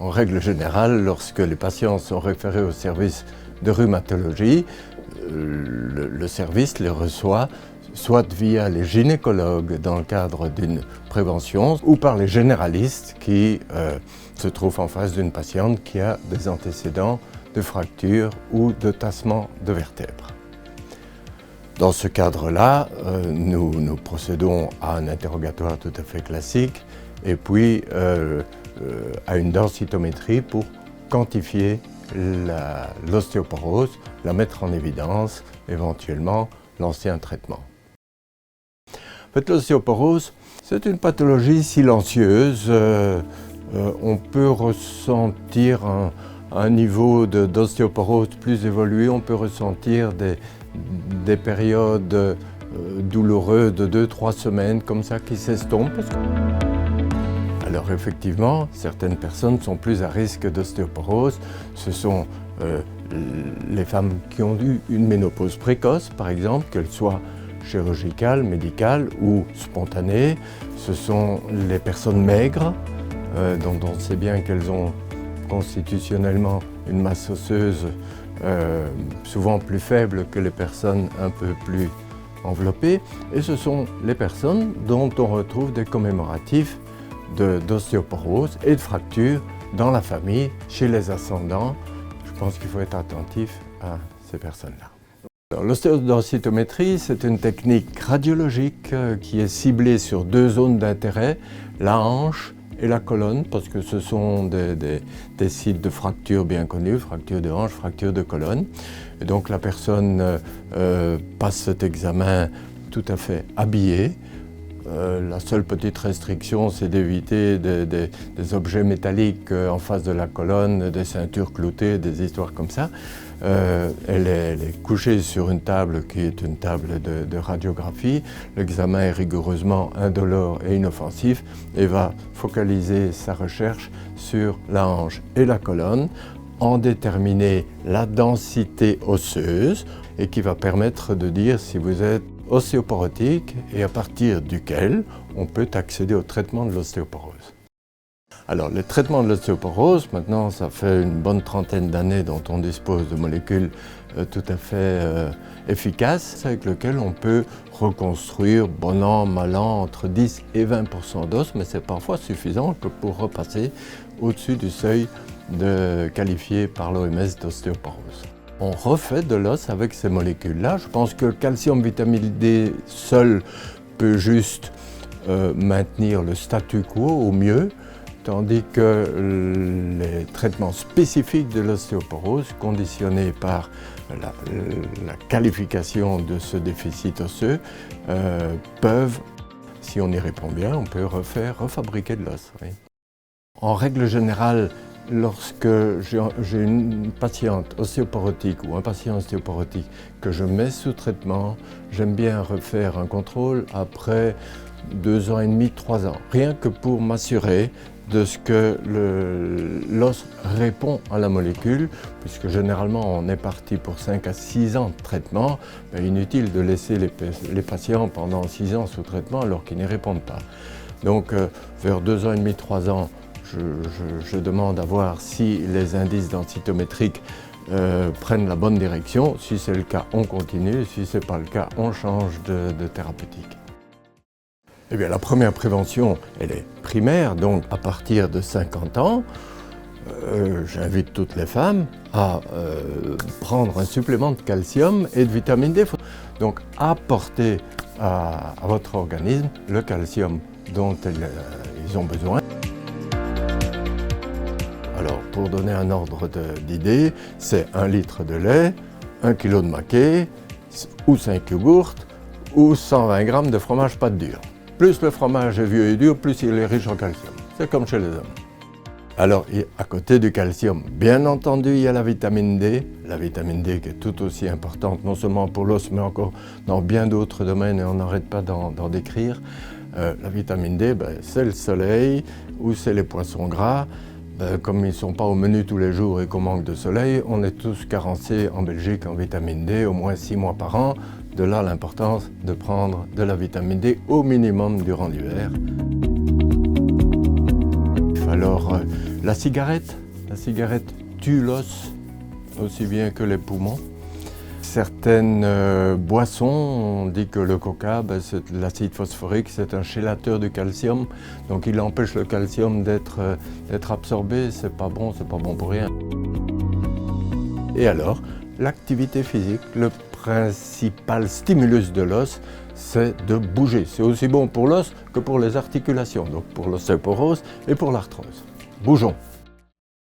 En règle générale, lorsque les patients sont référés au service de rhumatologie, le service les reçoit soit via les gynécologues dans le cadre d'une prévention ou par les généralistes qui se trouvent en face d'une patiente qui a des antécédents de fractures ou de tassement de vertèbres. Dans ce cadre-là, nous procédons à un interrogatoire tout à fait classique et puis à une densitométrie pour quantifier l'ostéoporose, la mettre en évidence, éventuellement lancer un traitement. En fait, l'ostéoporose, c'est une pathologie silencieuse. On peut ressentir un niveau d'ostéoporose plus évolué, on peut ressentir des périodes douloureuses de 2-3 semaines comme ça qui s'estompent. Alors effectivement, certaines personnes sont plus à risque d'ostéoporose. Ce sont les femmes qui ont eu une ménopause précoce, par exemple, qu'elle soit chirurgicale, médicale ou spontanée. Ce sont les personnes maigres, dont on sait bien qu'elles ont constitutionnellement une masse osseuse souvent plus faible que les personnes un peu plus enveloppées. Et ce sont les personnes dont on retrouve des commémoratifs d'ostéoporose et de fractures dans la famille, chez les ascendants. Je pense qu'il faut être attentif à ces personnes-là. L'ostéodensitométrie, c'est une technique radiologique qui est ciblée sur 2 zones d'intérêt, la hanche et la colonne, parce que ce sont des sites de fractures bien connus, fracture de hanche, fracture de colonne. Et donc la personne passe cet examen tout à fait habillée. La seule petite restriction, c'est d'éviter des objets métalliques en face de la colonne, des ceintures cloutées, des histoires comme ça. Elle est couchée sur une table qui est une table de radiographie. L'examen est rigoureusement indolore et inoffensif et va focaliser sa recherche sur la hanche et la colonne, en déterminer la densité osseuse et qui va permettre de dire si vous êtes ostéoporotique et à partir duquel on peut accéder au traitement de l'ostéoporose. Alors, le traitement de l'ostéoporose, maintenant, ça fait une bonne trentaine d'années dont on dispose de molécules tout à fait efficaces avec lesquelles on peut reconstruire, bon an, mal an, entre 10 et 20% d'os, mais c'est parfois suffisant que pour repasser au-dessus du seuil qualifié par l'OMS d'ostéoporose. On refait de l'os avec ces molécules-là. Je pense que le calcium vitamine D seul peut juste maintenir le statu quo au mieux, tandis que les traitements spécifiques de l'ostéoporose, conditionnés par la qualification de ce déficit osseux, peuvent, si on y répond bien, on peut refabriquer de l'os. Oui. En règle générale, lorsque j'ai une patiente ostéoporotique ou un patient ostéoporotique que je mets sous traitement, j'aime bien refaire un contrôle après 2 ans et demi, 3 ans, rien que pour m'assurer de ce que l'os répond à la molécule, puisque généralement on est parti pour 5 à 6 ans de traitement. Inutile de laisser les patients pendant 6 ans sous traitement alors qu'ils n'y répondent pas. Donc vers 2 ans et demi, 3 ans, je demande à voir si les indices densitométriques prennent la bonne direction. Si c'est le cas, on continue. Si ce n'est pas le cas, on change de thérapeutique. Eh bien, la première prévention, elle est primaire, donc à partir de 50 ans, j'invite toutes les femmes à prendre un supplément de calcium et de vitamine D. Donc, apporter à votre organisme le calcium dont ils ont besoin. Alors, pour donner un ordre d'idée, c'est 1 litre de lait, 1 kg de maquis, ou 5 yogourts, ou 120 g de fromage pâte dure. Plus le fromage est vieux et dur, plus il est riche en calcium. C'est comme chez les hommes. Alors, à côté du calcium, bien entendu, il y a la vitamine D. La vitamine D qui est tout aussi importante, non seulement pour l'os, mais encore dans bien d'autres domaines, et on n'arrête pas d'en décrire. La vitamine D, c'est le soleil ou c'est les poissons gras. Comme ils ne sont pas au menu tous les jours et qu'on manque de soleil, on est tous carencés en Belgique en vitamine D, au moins 6 mois par an. De là l'importance de prendre de la vitamine D au minimum durant l'hiver. Alors, La cigarette tue l'os aussi bien que les poumons. Certaines boissons, on dit que le coca, l'acide phosphorique, c'est un chélateur du calcium, donc il empêche le calcium d'être absorbé, c'est pas bon pour rien. Et alors, l'activité physique, le principal stimulus de l'os, c'est de bouger. C'est aussi bon pour l'os que pour les articulations, donc pour l'ostéoporose et pour l'arthrose. Bougeons!